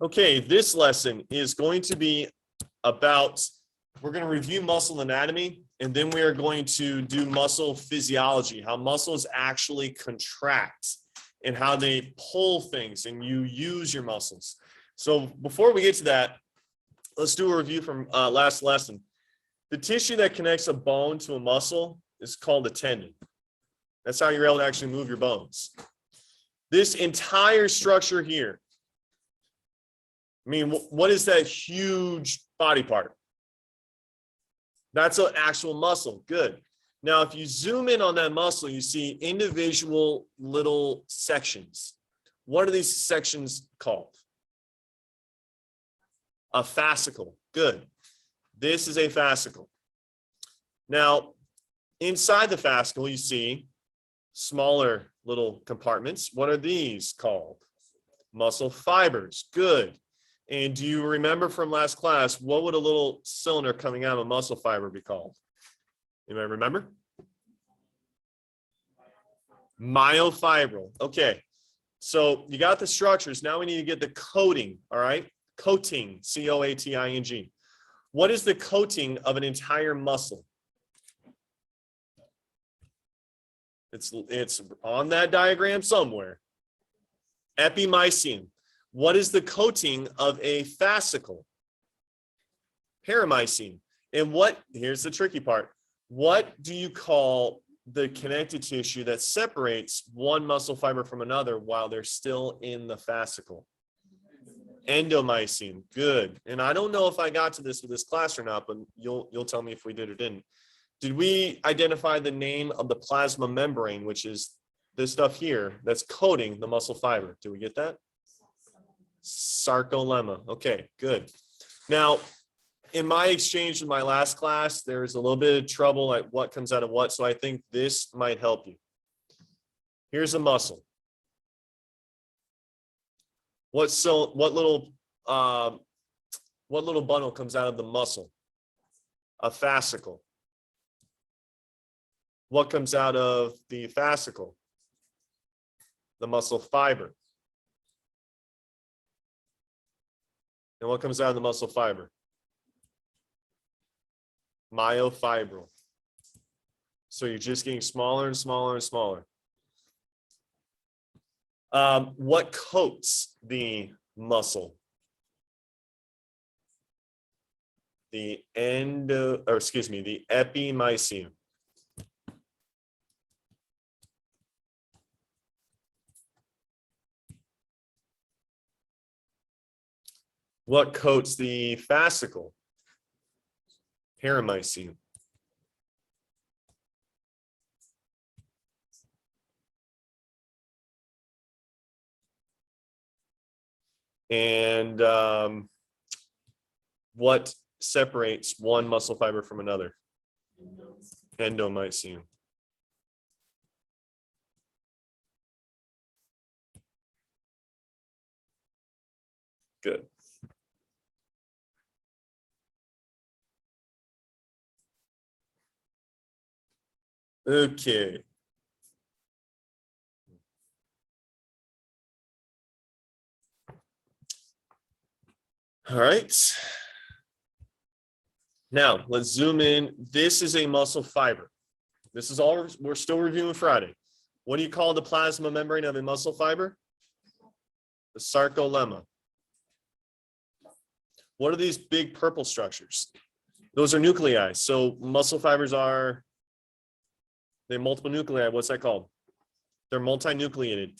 Okay, this lesson is going to be about, we're going to review muscle anatomy, and then we are going to do muscle physiology, how muscles actually contract and how they pull things and you use your muscles. So before we get to that, let's do a review from last lesson. The tissue that connects a bone to a muscle is called a tendon. That's how you're able to actually move your bones. This entire structure here, I mean, what is that huge body part? That's an actual muscle. Good. Now, if you zoom in on that muscle, you see individual little sections. What are these sections called? A fascicle. Good. This is a fascicle. Now, inside the fascicle, you see smaller little compartments. What are these called? Muscle fibers. Good. And do you remember from last class, what would a little cylinder coming out of a muscle fiber be called? Anybody remember? Myofibril. Okay. So you got the structures. Now we need to get the coating. All right. Coating. C-O-A-T-I-N-G. What is the coating of an entire muscle? It's on that diagram somewhere. Epimysium. What is the coating of a fascicle? Paramysium. And here's the tricky part. What do you call the connective tissue that separates one muscle fiber from another while they're still in the fascicle? Endomysium. Good. And I don't know if I got to this with this class or not, but you'll tell me if we did or didn't. Did we identify the name of the plasma membrane, which is this stuff here that's coating the muscle fiber? Did we get that? Sarcolemma. Okay, good. Now, in my exchange with my last class, there's a little bit of trouble at what comes out of what, so I think this might help you. Here's a muscle. What little bundle comes out of the muscle? A fascicle. What comes out of the fascicle? The muscle fiber. And what comes out of the muscle fiber? Myofibril. So you're just getting smaller and smaller and smaller. What coats the muscle? The epimysium. What coats the fascicle? Paramysium. And what separates one muscle fiber from another? Endomysium. Good. Okay. All right. Now let's zoom in. This is a muscle fiber. This is all we're still reviewing Friday. What do you call the plasma membrane of a muscle fiber? The sarcolemma. What are these big purple structures? Those are nuclei. So muscle fibers are, they're multiple nuclei. What's that called? They're multinucleated.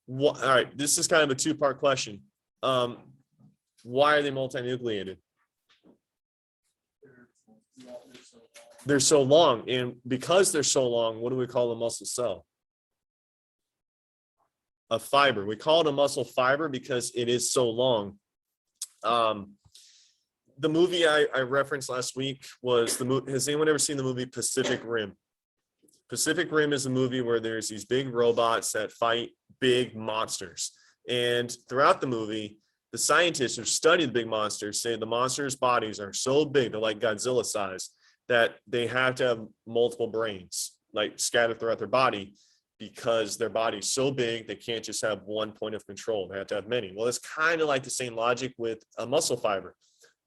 All right, this is kind of a two-part question. Why are they multinucleated? They're so long, and because they're so long, what do we call a muscle cell? A fiber. We call it a muscle fiber because it is so long. The movie I referenced last week was has anyone ever seen the movie Pacific Rim? Pacific Rim is a movie where there's these big robots that fight big monsters. And throughout the movie, the scientists who study the big monsters say the monsters' bodies are so big, they're like Godzilla size, that they have to have multiple brains, like scattered throughout their body. because their body's so big, they can't just have one point of control. They have to have many. Well, it's kind of like the same logic with a muscle fiber.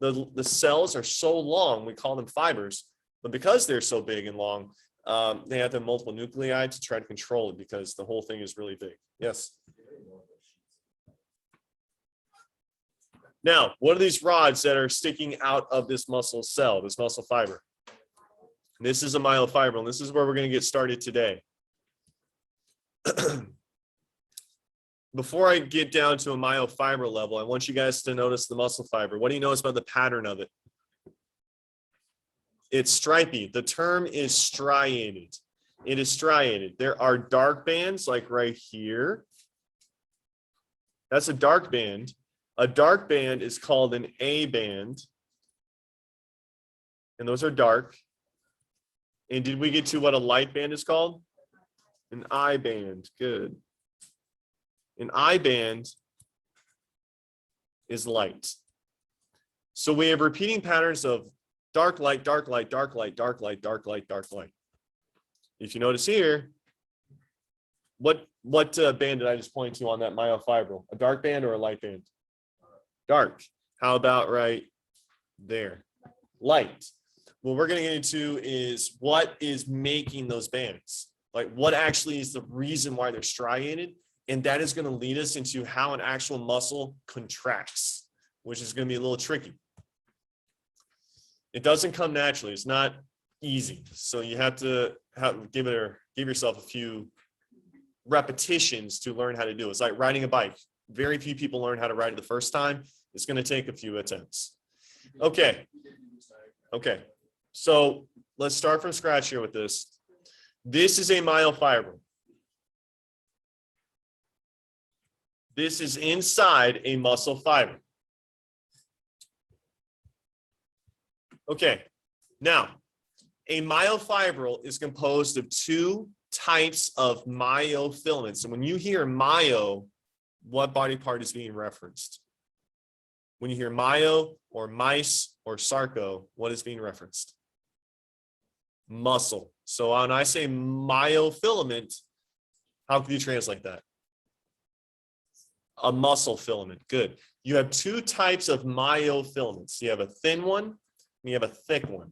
The cells are so long, we call them fibers, but because they're so big and long, they have to have multiple nuclei to try to control it because the whole thing is really big. Yes. Now, what are these rods that are sticking out of this muscle cell, this muscle fiber? This is a myofibril, and this is where we're going to get started today. Before I get down to a myofibril level, I want you guys to notice the muscle fiber. What do you notice about the pattern of it? It's stripy. The term is striated. It is striated. There are dark bands like right here. That's a dark band. A dark band is called an A band. And those are dark. And did we get to what a light band is called? An I band. Good. An I band is light. So we have repeating patterns of dark light, dark light, dark light, dark light, dark light, dark light. If you notice here, what band did I just point to on that myofibril? A dark band or a light band? Dark. How about right there? Light. What we're going to get into is what is making those bands. Like what actually is the reason why they're striated. And that is going to lead us into how an actual muscle contracts, which is going to be a little tricky. It doesn't come naturally. It's not easy. So you have to give yourself a few repetitions to learn how to do it. It's like riding a bike. Very few people learn how to ride it the first time. It's going to take a few attempts. Okay. Okay. So let's start from scratch here with this. This is a myofibril. This is inside a muscle fiber. Okay, now a myofibril is composed of two types of myofilaments. And when you hear myo, what body part is being referenced? When you hear myo or mice or sarco, what is being referenced? Muscle. So when I say myofilament, how can you translate that? A muscle filament. Good. You have two types of myofilaments. You have a thin one and you have a thick one.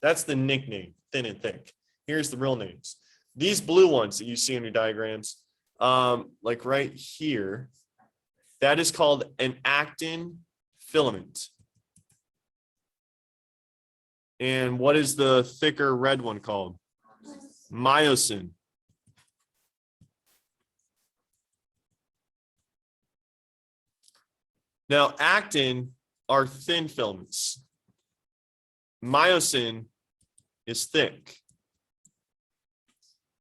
That's the nickname, thin and thick. Here's the real names. These blue ones that you see in your diagrams, like right here, that is called an actin filament. And what is the thicker red one called? Myosin. Now, actin are thin filaments. Myosin is thick.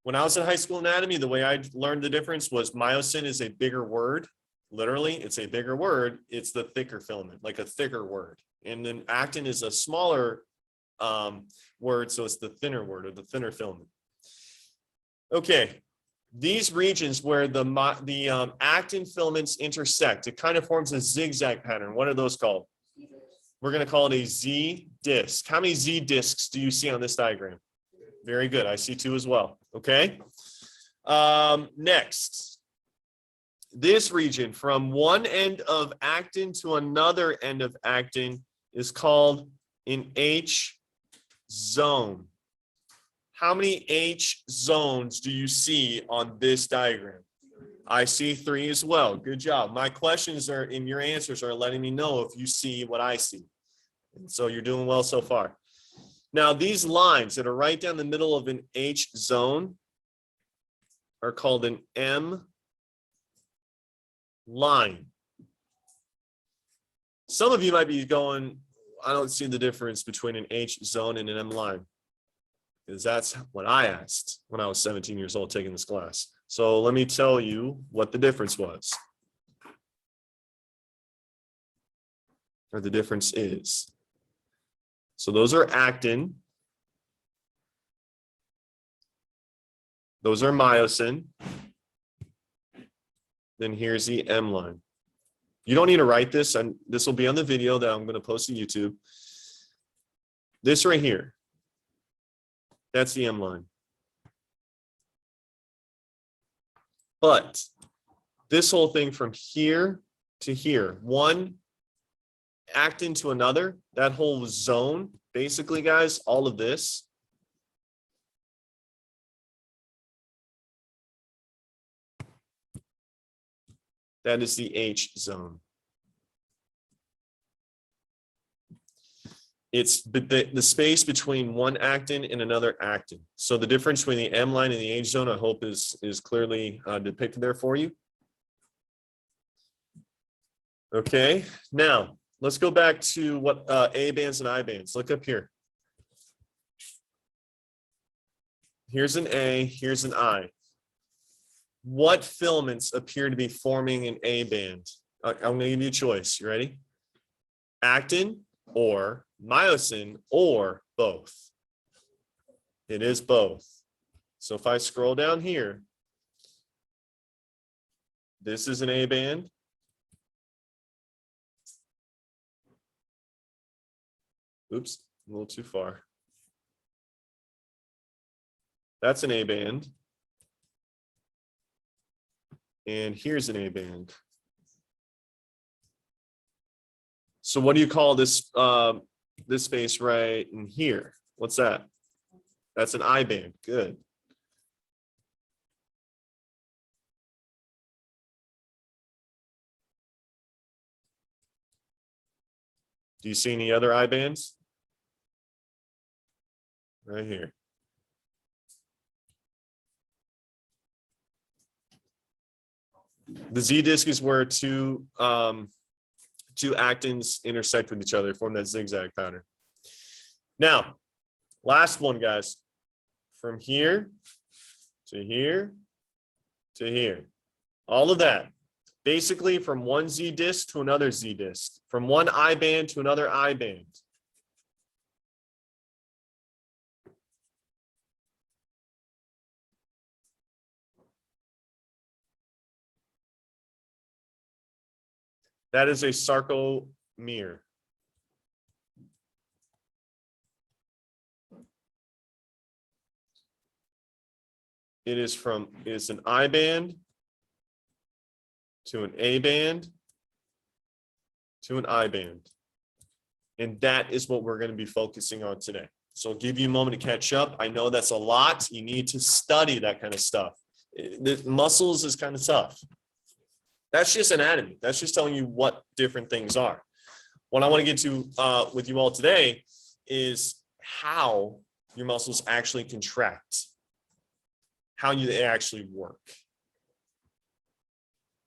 When I was in high school anatomy, the way I learned the difference was myosin is a bigger word. Literally, it's a bigger word. It's the thicker filament, like a thicker word. And then actin is a smaller word, so it's the thinner word or the thinner filament. Okay, these regions where the actin filaments intersect, it kind of forms a zigzag pattern. What are those called? We're going to call it a Z disc. How many Z discs do you see on this diagram? Very good. I see two as well. Okay. Next, this region from one end of actin to another end of actin is called an H zone. How many H zones do you see on this diagram? I see 3 as well. Good job. My questions are in your answers are letting me know if you see what I see. And so you're doing well so far. Now, these lines that are right down the middle of an H zone are called an M line. Some of you might be going, I don't see the difference between an H zone and an M line. Because that's what I asked when I was 17 years old taking this class. So let me tell you what the difference was. Or the difference is. So those are actin. Those are myosin. Then here's the M line. You don't need to write this, and this will be on the video that I'm going to post to YouTube. This right here. That's the M line. But this whole thing from here to here, one actin to another, that whole zone, basically, guys, all of this, that is the H zone. It's the space between one actin and another actin. So the difference between the M line and the H zone, I hope is clearly depicted there for you. Okay, now let's go back to what A bands and I bands. Look up here. Here's an A, here's an I. What filaments appear to be forming an A band? I'm going to give you a choice. You ready? Actin or myosin or both. It is both. So if I scroll down here, this is an A band. Oops, a little too far. That's an A band. And here's an A band. So what do you call this this space right in here? What's that? That's an I band. Good. Do you see any other I bands? Right here. The Z disc is where two actins intersect with each other, form that zigzag pattern. Now, last one, guys. From here to here to here. All of that. Basically from one Z disc to another Z disc. From one I band to another I band. That is a sarcomere. It's an I band to an A band to an I band. And that is what we're going to be focusing on today. So I'll give you a moment to catch up. I know that's a lot. You need to study that kind of stuff. The muscles is kind of tough. That's just anatomy. That's just telling you what different things are. What I want to get to with you all today is how your muscles actually contract, how they actually work.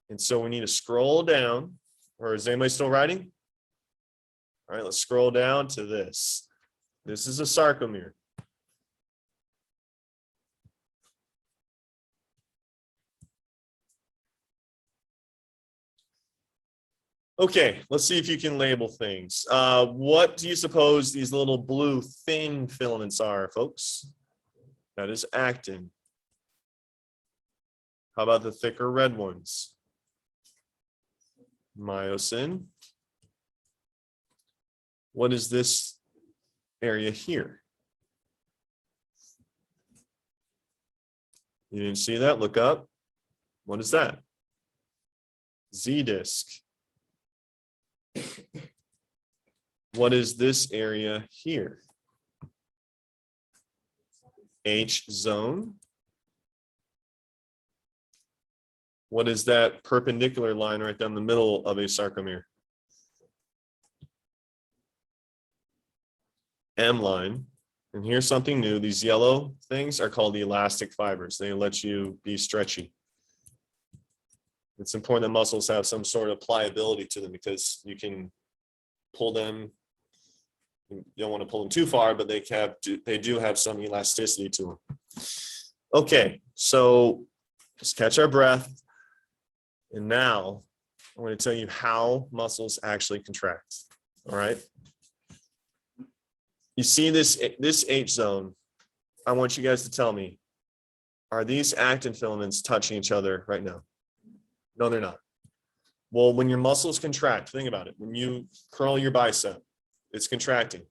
And so we need to scroll down, or is anybody still writing? All right, let's scroll down to this. This is a sarcomere. Okay, let's see if you can label things. What do you suppose these little blue thin filaments are, folks? That is actin. How about the thicker red ones? Myosin. What is this area here? You didn't see that? Look up. What is that? Z disc. What is this area here? H zone. What is that perpendicular line right down the middle of a sarcomere? M line. And here's something new. These yellow things are called the elastic fibers. They let you be stretchy. It's important that muscles have some sort of pliability to them because you can pull them. You don't want to pull them too far, but they do have some elasticity to them. Okay, so just catch our breath. And now I'm going to tell you how muscles actually contract. All right. You see this H zone. I want you guys to tell me, are these actin filaments touching each other right now? No, they're not. Well, when your muscles contract, think about it. When you curl your bicep, it's contracting.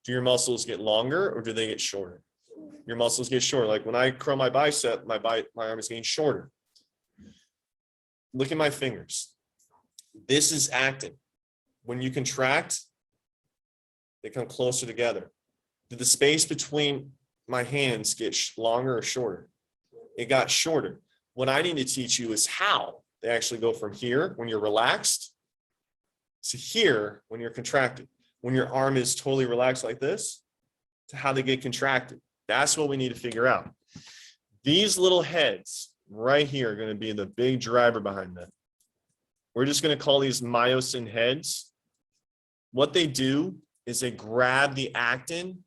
Do your muscles get longer or do they get shorter? Your muscles get shorter. Like when I curl my bicep, my arm is getting shorter. look at my fingers. This is actin. When you contract, they come closer together. Did the space between my hands get longer or shorter? It got shorter. What I need to teach you is how they actually go from here when you're relaxed to here when you're contracted. When your arm is totally relaxed like this, to how they get contracted. That's what we need to figure out. These little heads right here are going to be the big driver behind that. We're just going to call these myosin heads. What they do is they grab the actin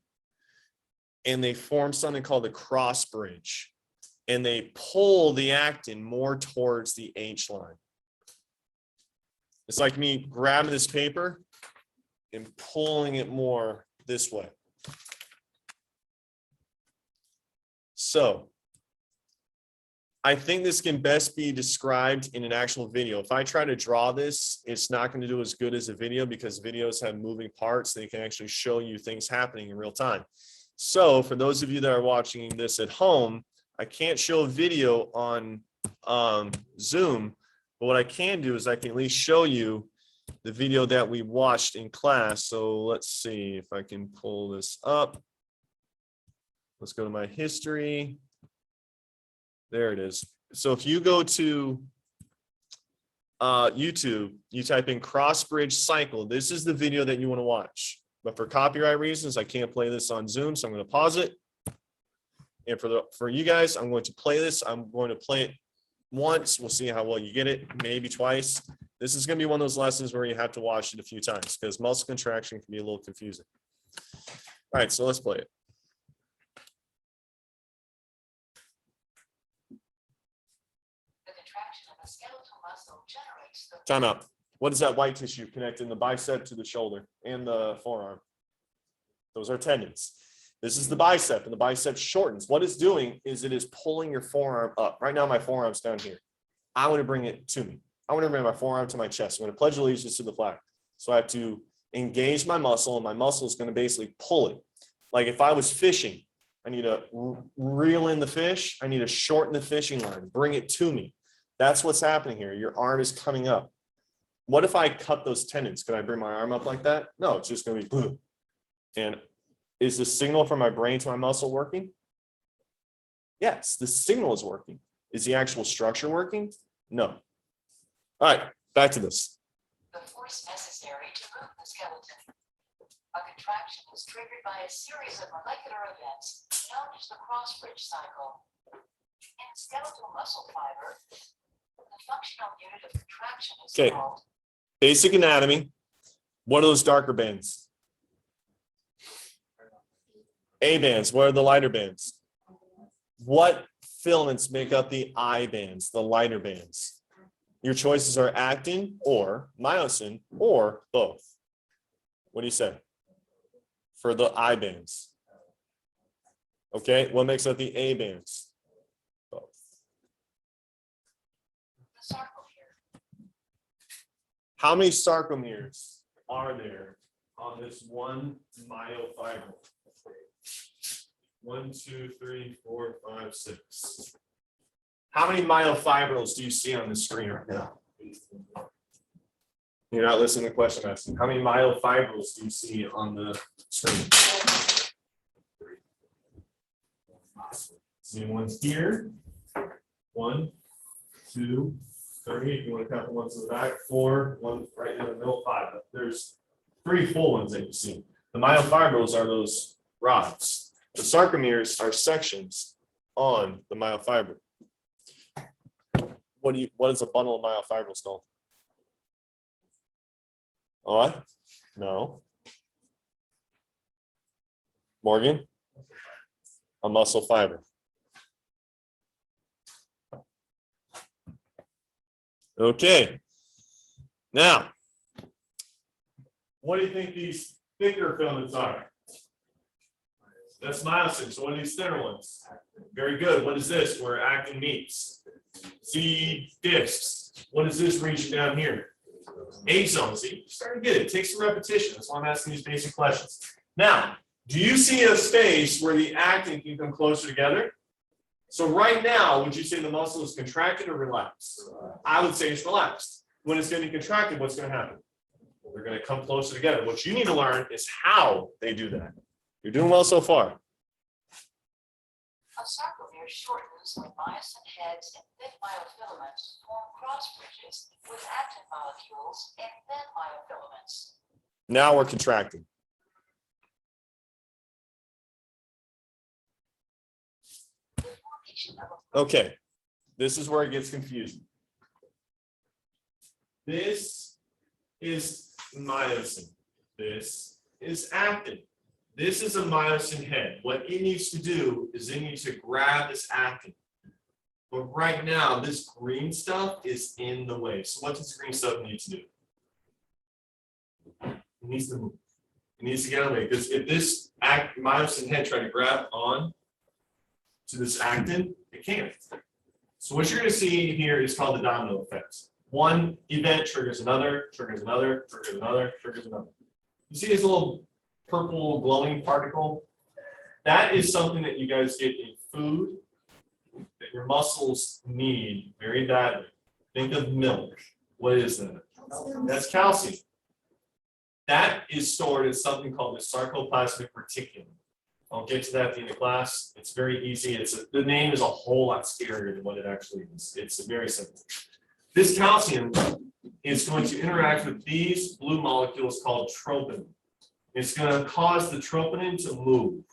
and they form something called the cross bridge. And they pull the actin more towards the H line. It's like me grabbing this paper and pulling it more this way. So I think this can best be described in an actual video. If I try to draw this, it's not going to do as good as a video because videos have moving parts. They can actually show you things happening in real time. So for those of you that are watching this at home, I can't show a video on Zoom, but what I can do is I can at least show you the video that we watched in class. So let's see if I can pull this up. Let's go to my history. There it is. So if you go to YouTube, you type in cross-bridge cycle. This is the video that you want to watch. But for copyright reasons, I can't play this on Zoom, so I'm going to pause it. And for you guys, I'm going to play this. I'm going to play it once. We'll see how well you get it, maybe twice. This is going to be one of those lessons where you have to watch it a few times because muscle contraction can be a little confusing. All right, so let's play it. The contraction of the skeletal muscle generates the... Time out. What is that white tissue connecting the bicep to the shoulder and the forearm? Those are tendons. This is the bicep, and the bicep shortens. What it's doing is it is pulling your forearm up. Right now, my forearm's down here. I want to bring it to me. I want to bring my forearm to my chest. I'm going to pledge allegiance to the flag. So I have to engage my muscle, and my muscle is going to basically pull it. Like if I was fishing, I need to reel in the fish. I need to shorten the fishing line, bring it to me. That's what's happening here. Your arm is coming up. What if I cut those tendons? Could I bring my arm up like that? No, it's just going to be boom. And is the signal from my brain to my muscle working? Yes, the signal is working. Is the actual structure working? No. All right, back to this. The force necessary to move the skeleton. A contraction is triggered by a series of molecular events known as the cross-bridge cycle. In skeletal muscle fiber, the functional unit of contraction is called... Basic anatomy. What are those darker bands? A bands. What are the lighter bands? What filaments make up the I bands, the lighter bands? Your choices are actin or myosin or both. What do you say? For the I bands. Okay, what makes up the A bands? Both. The sarcomere. How many sarcomeres are there on this one myofibril? 1, 2, 3, 4, 5, 6. How many myofibrils do you see on the screen right now? You're not listening to the question I'm asking. How many myofibrils do you see on the screen? 3. See ones here. 1, 2, 3. If you want to count the ones in the back, 4, 1 right in the middle, 5. There's 3 full ones that you see. The myofibrils are those rods. The sarcomeres are sections on the myofibril. What is a bundle of myofibrils called? What? No. Morgan? A muscle fiber. Okay. Now, what do you think these thicker filaments are? That's myosin. So what are these thinner ones? Very good. What is this? Where actin meets. C discs. What is this region down here? Axon. See, you're starting to get it. Take some repetition. That's why I'm asking these basic questions. Now, do you see a space where the actin can come closer together? So right now, would you say the muscle is contracted or relaxed? I would say it's relaxed. When it's getting contracted, what's going to happen? They're going to come closer together. What you need to learn is how they do that. You're doing well so far. A sarcomere shortens when myosin heads and thick myofilaments form cross bridges with actin molecules and thin myofilaments. Now we're contracting. The formation of a Okay, this is where it gets confusing. This is myosin. This is actin. This is a myosin head. What it needs to do is it needs to grab this actin. But right now, this green stuff is in the way. So what does the green stuff need to do? It needs to move. It needs to get out of the way. Because if this myosin head tried to grab on to this actin, it can't. So what you're going to see here is called the domino effect. One event triggers another, triggers another, triggers another, triggers another. You see this little purple glowing particle? That is something that you guys get in food that your muscles need very badly. Think of milk. What is that? That's calcium. That is stored in something called the Sarcoplasmic Reticulum. I'll get to that at the end of class. It's very easy. The name is a whole lot scarier than what it actually is. It's very simple. This calcium is going to interact with these blue molecules called troponin. It's going to cause the troponin to move.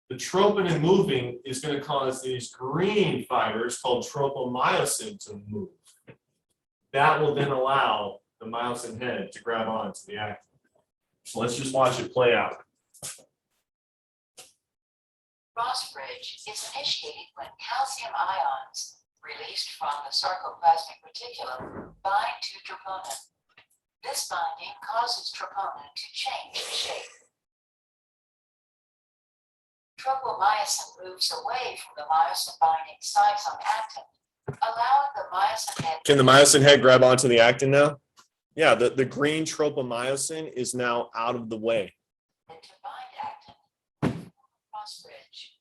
The troponin moving is going to cause these green fibers called tropomyosin to move. That will then allow the myosin head to grab onto the actin. So let's just watch it play out. cross bridge is initiated when calcium ions released from the sarcoplasmic reticulum bind to troponin. This binding causes troponin to change shape. Tropomyosin moves away from the myosin binding sites on actin, allowing the myosin head. Can the myosin head grab onto the actin now? Yeah, the green tropomyosin is now out of the way. To bind actin, cross bridge.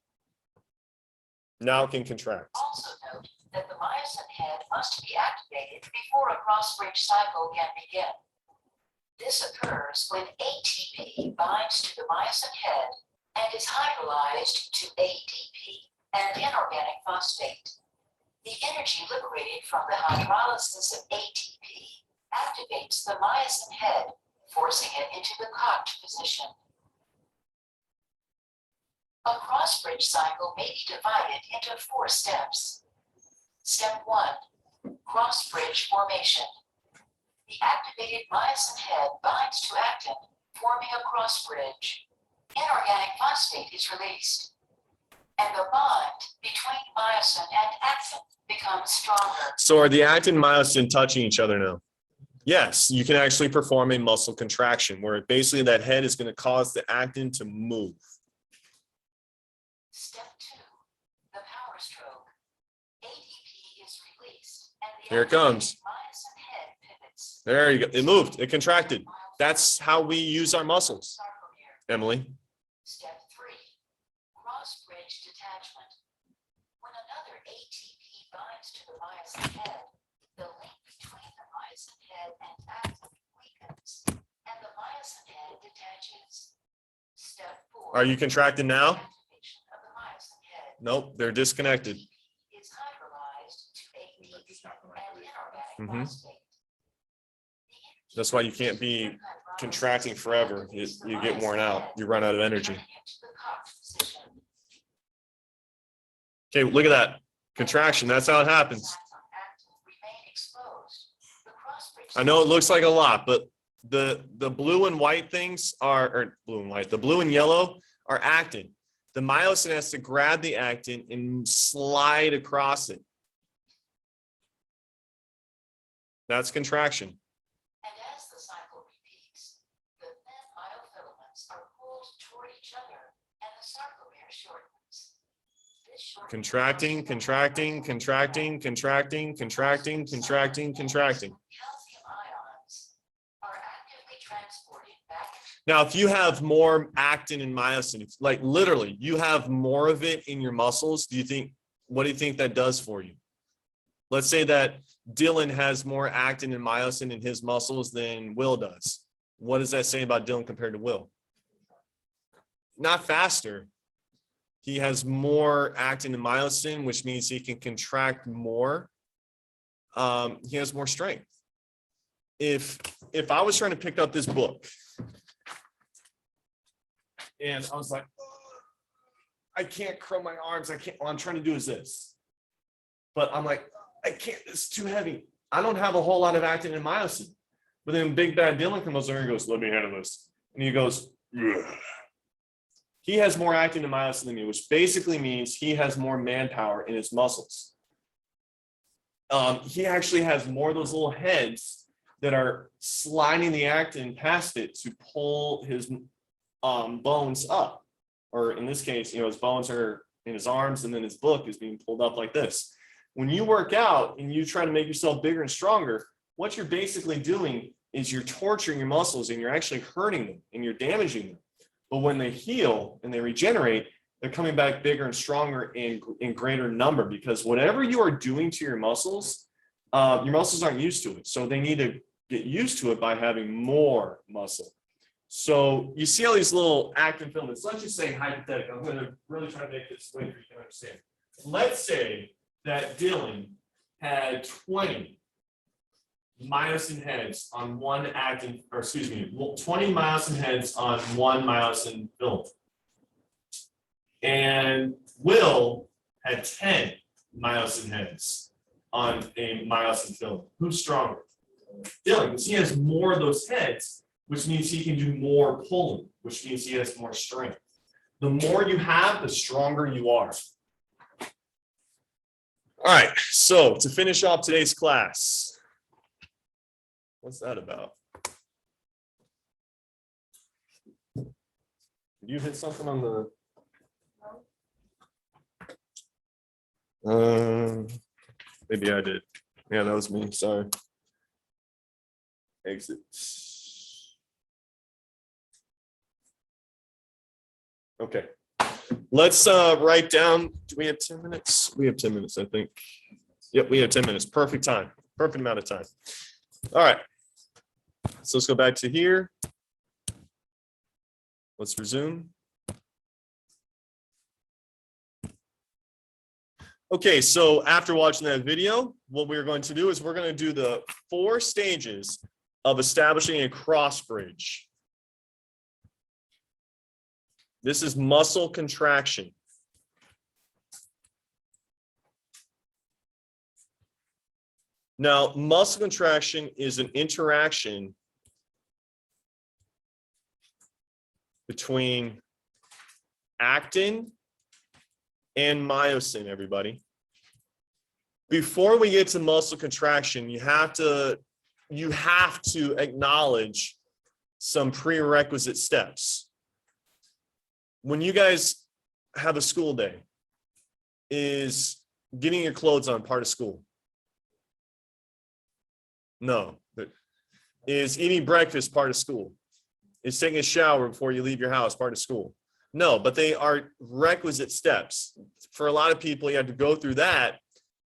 Now it can contract. Also note that the myosin head must be activated before a cross bridge cycle can begin. This occurs when ATP binds to the myosin head and is hydrolyzed to ADP, an inorganic phosphate. The energy liberated from the hydrolysis of ATP activates the myosin head, forcing it into the cocked position. A cross-bridge cycle may be divided into 4 steps. Step 1, cross-bridge formation. The activated myosin head binds to actin, forming a cross-bridge. Inorganic phosphate is released, and the bond between myosin and actin becomes stronger. So are the actin and myosin touching each other now? Yes, you can actually perform a muscle contraction where basically that head is going to cause the actin to move. Step 2, the power stroke. ADP is released, and the Here it comes. myosin head pivots. There you go. It moved. It contracted. That's how we use our muscles. Sarcomere. Emily. Step 3, cross-bridge detachment. When another ATP binds to the myosin head, the link between the myosin head and actin weakens, and the myosin head detaches. Step 4. Are you contracted now? Activation of the myosin head. Nope, they're disconnected. Is hydrolyzed to ADP and inorganic Mhm. phosphate. That's why you can't be contracting forever. You get worn out. You run out of energy. Okay, look at that. Contraction. That's how it happens. I know it looks like a lot, but the blue and white things are, or blue and white, the blue and yellow are actin. The myosin has to grab the actin and slide across it. That's contraction. And as the cycle repeats, the thin myofilaments are pulled toward each other and the sarcomere shortens. This shortening Contracting, contracting, contracting, contracting, contracting, contracting, contracting. calcium ions are actively transported back. Now, if you have more actin and myosin, like literally you have more of it in your muscles, what do you think that does for you? Let's say that Dylan has more actin and myosin in his muscles than Will does. What does that say about Dylan compared to Will? Not faster. He has more actin and myosin, which means he can contract more. He has more strength. If I was trying to pick up this book and I was like, I can't curl my arms. All I'm trying to do is this. But I'm like, I can't, it's too heavy. I don't have a whole lot of actin and myosin. But then big bad Dylan comes over and goes, let me handle this. And he goes, ugh. He has more actin and myosin than me, which basically means he has more manpower in his muscles. He actually has more of those little heads that are sliding the actin past it to pull his bones up. Or in this case, his bones are in his arms and then his book is being pulled up like this. When you work out and you try to make yourself bigger and stronger, what you're basically doing is you're torturing your muscles and you're actually hurting them and you're damaging them. But when they heal and they regenerate, they're coming back bigger and stronger in greater number, because whatever you are doing to your muscles aren't used to it. So they need to get used to it by having more muscle. So you see all these little actin filaments. Let's just say hypothetically, I'm going to really try to make this way for you to understand. Let's say that Dylan had 20 myosin heads on one 20 myosin heads on one myosin filament. And Will had 10 myosin heads on a myosin filament. Who's stronger? Dylan, because he has more of those heads, which means he can do more pulling, which means he has more strength. The more you have, the stronger you are. All right, so to finish off today's class, what's that about? Did you hit something on the... maybe I did. Yeah, that was me, sorry. Exit. Okay, let's write down, do we have 10 minutes? We have 10 minutes, I think. Yep, we have 10 minutes, perfect time, perfect amount of time. All right, so let's go back to here. Let's resume. Okay, so after watching that video, what we're going to do is we're going to do the 4 stages of establishing a cross bridge. This is muscle contraction. Now, muscle contraction is an interaction between actin and myosin, everybody. Before we get to muscle contraction, you have to acknowledge some prerequisite steps. When you guys have a school day, is getting your clothes on part of school? No. Is eating breakfast part of school? Is taking a shower before you leave your house part of school? No, but they are requisite steps. For a lot of people, you have to go through that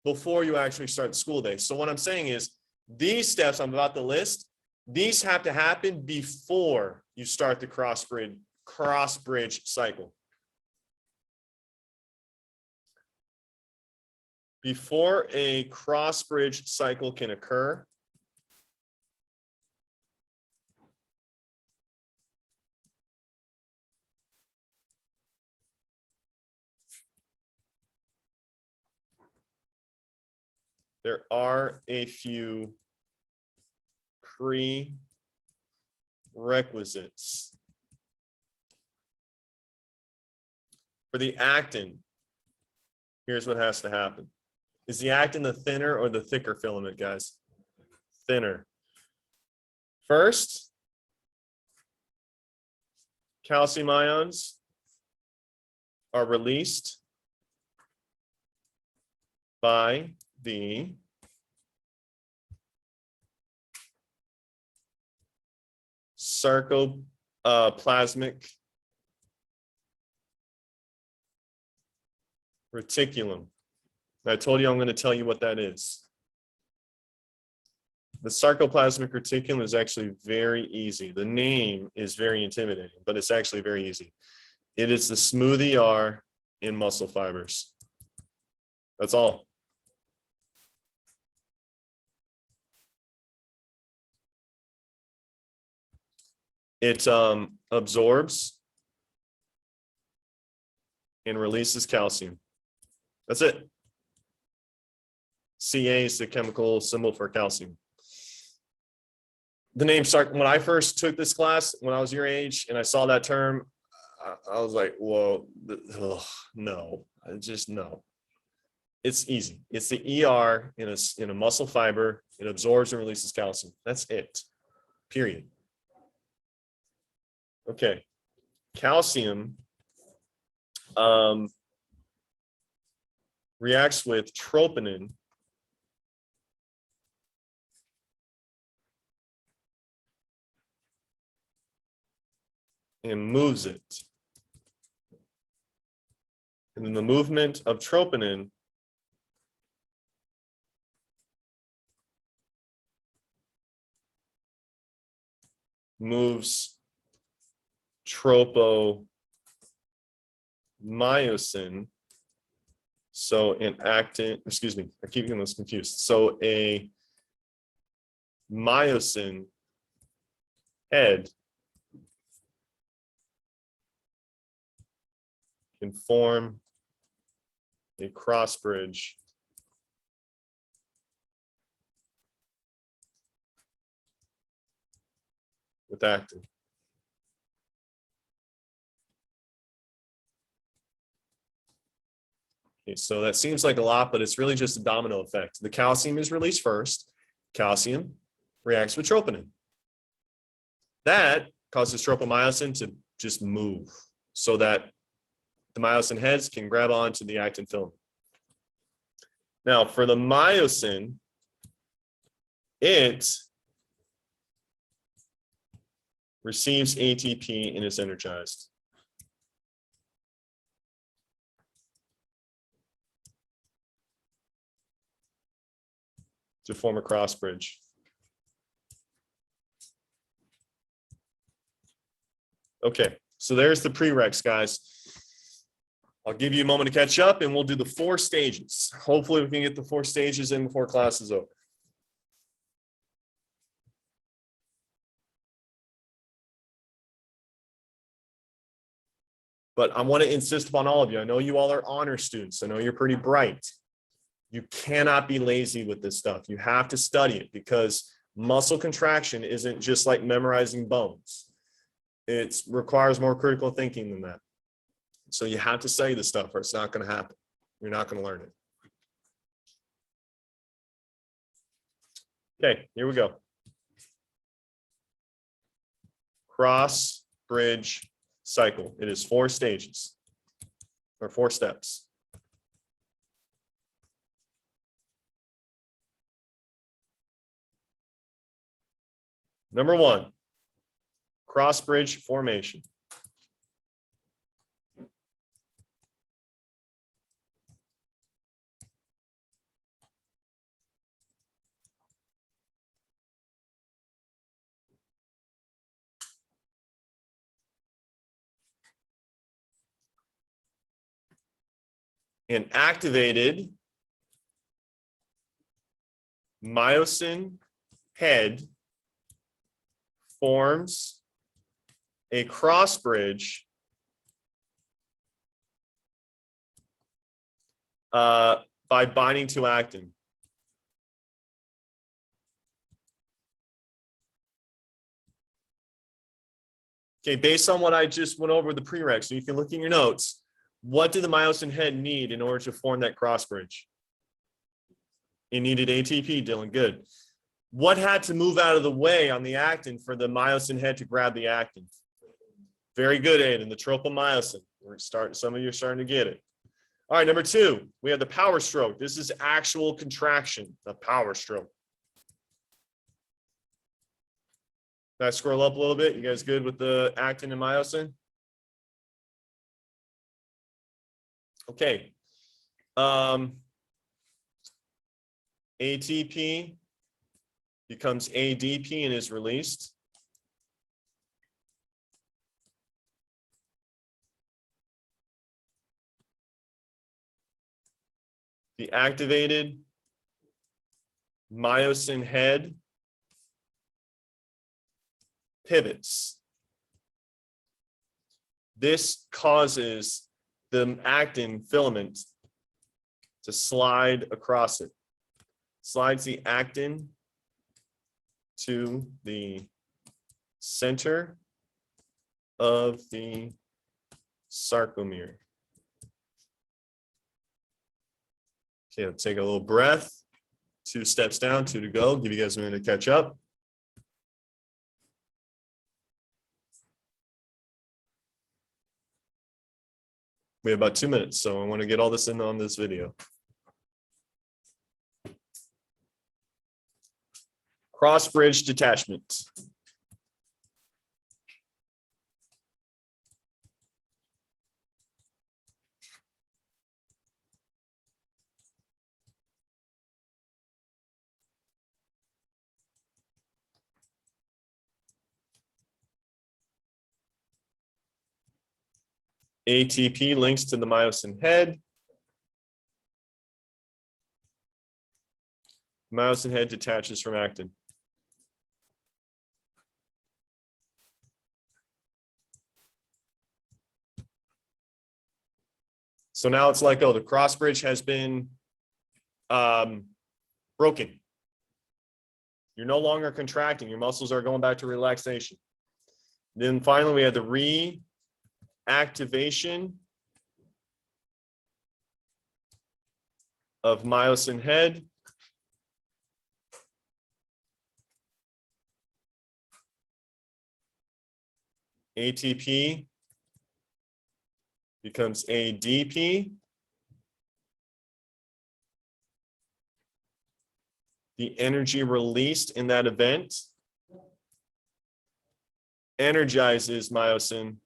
before you actually start the school day. So what I'm saying is, these steps I'm about to list, these have to happen before you start the cross bridge cycle. Before a cross bridge cycle can occur, there are a few prerequisites. For the actin, here's what has to happen. Is the actin the thinner or the thicker filament, guys? Thinner. First, calcium ions are released by the Sarcoplasmic Reticulum. I told you I'm going to tell you what that is. The Sarcoplasmic Reticulum is actually very easy. The name is very intimidating, but it's actually very easy. It is the smooth ER in muscle fibers. That's all. It absorbs and releases calcium. That's it. Ca is the chemical symbol for calcium. The name when I first took this class, when I was your age, and I saw that term, I was like, whoa, no, just no. It's easy. It's the ER in a muscle fiber. It absorbs and releases calcium. That's it, period. Okay, calcium reacts with troponin and moves it. And then the movement of troponin moves tropomyosin. So an actin, excuse me, I keep getting this confused. So a myosin head can form a cross bridge with actin. Okay, so that seems like a lot, but it's really just a domino effect. The calcium is released first. Calcium reacts with troponin. That causes tropomyosin to just move so that the myosin heads can grab onto the actin film. Now, for the myosin, it receives ATP and is energized. To form a cross bridge. Okay, so there's the prereqs, guys. I'll give you a moment to catch up and we'll do the 4 stages. Hopefully we can get the 4 stages in before class is over. But I want to insist upon all of you. I know you all are honor students. I know you're pretty bright. You cannot be lazy with this stuff. You have to study it because muscle contraction isn't just like memorizing bones. It requires more critical thinking than that. So you have to study this stuff or it's not going to happen. You're not going to learn it. Okay, here we go. Cross bridge cycle. It is 4 stages or 4 steps. Number 1, cross bridge formation. An activated myosin head forms a cross bridge by binding to actin. Okay, based on what I just went over with the prereqs, so you can look in your notes, what did the myosin head need in order to form that cross bridge? It needed ATP, Dylan, good. What had to move out of the way on the actin for the myosin head to grab the actin? Very good, Aiden, the tropomyosin. Some of you are starting to get it. All right, number 2, we have the power stroke. This is actual contraction, the power stroke. Can I scroll up a little bit? You guys good with the actin and myosin? Okay. ATP becomes ADP and is released. The activated myosin head pivots. This causes the actin filament to slide across it. Slides the actin to the center of the sarcomere. Okay, let's take a little breath. 2 steps down, 2 to go. Give you guys a minute to catch up. We have about 2 minutes, so I want to get all this in on this video. Cross bridge detachment. ATP links to the myosin head. Myosin head detaches from actin. So now it's like, oh, the cross bridge has been broken. You're no longer contracting. Your muscles are going back to relaxation. Then finally, we had the reactivation of myosin head. ATP becomes ADP. The energy released in that event energizes myosin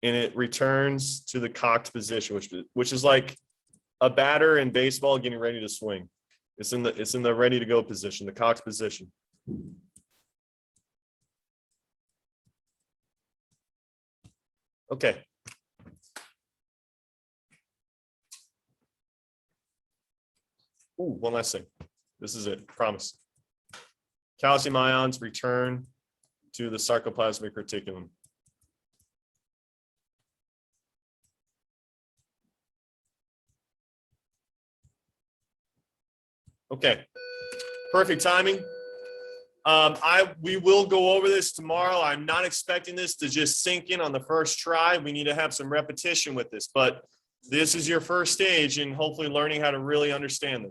and it returns to the cocked position, which is like a batter in baseball getting ready to swing. It's in the ready to go position, the cocked position. Okay. Ooh, one last thing. This is it, promise. Calcium ions return to the sarcoplasmic reticulum. Okay, perfect timing. We will go over this tomorrow. I'm not expecting this to just sink in on the first try. We need to have some repetition with this, but this is your first stage in hopefully learning how to really understand this.